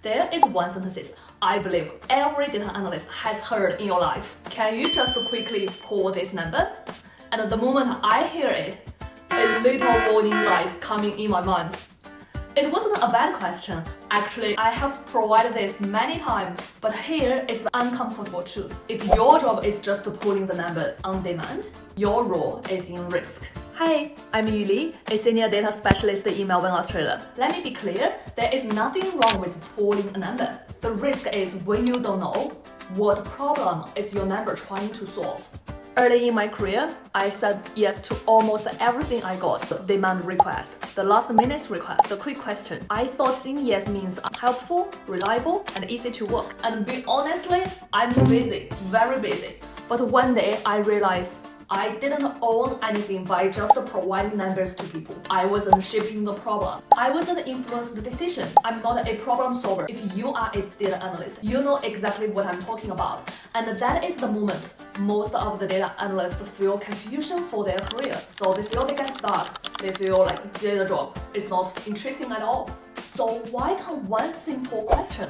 There is one sentence I believe every data analyst has heard in your life. Can you just quickly pull this number? And the moment I hear it, a little warning light coming in my mind. It wasn't a bad question. Actually, I have provided this many times. But here is the uncomfortable truth. If your job is just pulling the number on demand, your role is in risk. Hi, I'm Yu Li, a senior data specialist in Melbourne, Australia. Let me be clear, there is nothing wrong with pulling a number. The risk is when you don't know what problem is your number trying to solve. Early in my career, I said yes to almost everything I got. The demand request, the last minute request, the quick question. I thought saying yes means helpful, reliable, and easy to work. And be honestly, I'm busy, very busy. But one day I realized I didn't own anything by just providing numbers to people. I wasn't shaping the problem. I wasn't influencing the decision. I'm not a problem solver. If you are a data analyst, you know exactly what I'm talking about. And that is the moment most of the data analysts feel confusion for their career. So they feel they get stuck. They feel like their job is not interesting at all. So why can one simple question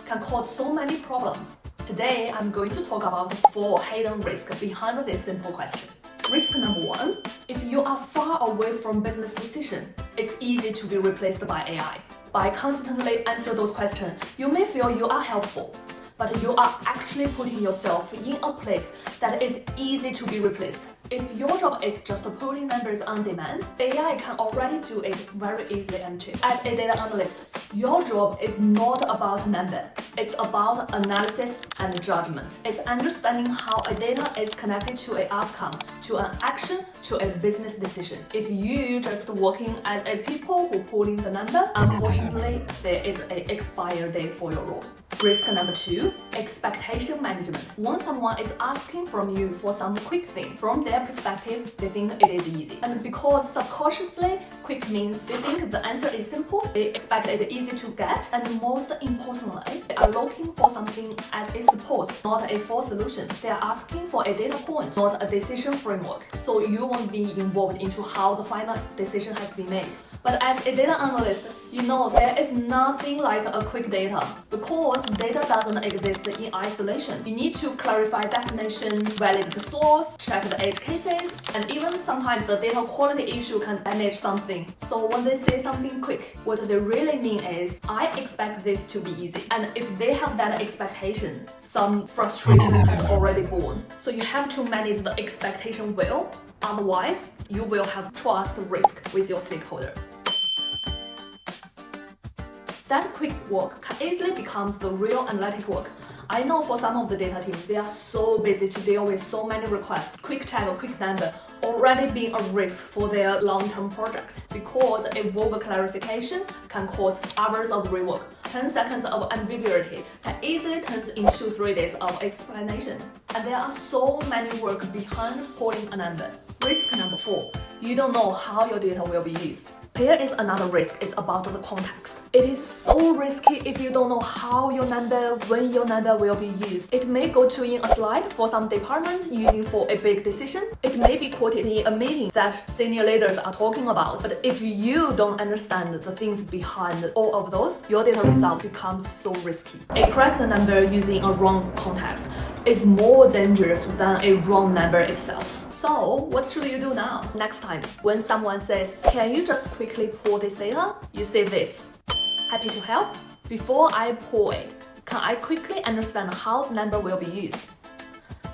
can cause so many problems? Today, I'm going to talk about the 4 hidden risks behind this simple question. Risk number 1, if you are far away from business decision, it's easy to be replaced by AI. By constantly answering those questions, you may feel you are helpful, but you are actually putting yourself in a place that is easy to be replaced. If your job is just pulling numbers on demand, AI can already do it very easily and cheap. As a data analyst, your job is not about number. It's about analysis and judgment. It's understanding how a data is connected to an outcome, to an action, to a business decision. If you just working as a people who pulling the number, unfortunately, there is an expire date for your role. Risk number 2, expectation management. When someone is asking from you for some quick thing, from their perspective, they think it is easy. And because subconsciously, quick means they think the answer is simple, they expect it easy to get, and most importantly, they are looking for something as a support, not a full solution. They are asking for a data point, not a decision framework. So you won't be involved into how the final decision has been made. But as a data analyst, you know there is nothing like a quick data because data doesn't exist in isolation. You need to clarify definition, validate the source, check the edge cases, and even sometimes the data quality issue can damage something. So when they say something quick, what they really mean is, I expect this to be easy. And if they have that expectation, some frustration has already born. So you have to manage the expectation well, otherwise you will have trust risk with your stakeholder. That quick work can easily become the real analytic work. I know for some of the data teams, they are so busy to deal with so many requests. Quick check or quick number already being a risk for their long-term project because a vague clarification can cause hours of rework. 10 seconds of ambiguity can easily turn into 3 days of explanation. And there are so many work behind pulling a number. Risk number 4, you don't know how your data will be used. Here is another risk, it's about the context. It is so risky if you don't know how your number, when your number will be used. It may go to in a slide for some department using for a big decision. It may be quoted in a meeting that senior leaders are talking about. But if you don't understand the things behind all of those, your data result becomes so risky. A correct number using a wrong context is more dangerous than a wrong number itself. So what should you do now? Next time, when someone says, can you just quickly pull this data? You say this, happy to help. Before I pull it, can I quickly understand how the number will be used?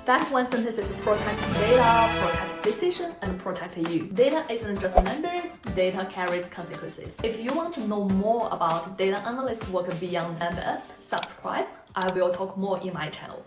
That one sentence is protect data, protect decision, and protect you. Data isn't just numbers, data carries consequences. If you want to know more about data analyst work beyond number, subscribe. I will talk more in my channel.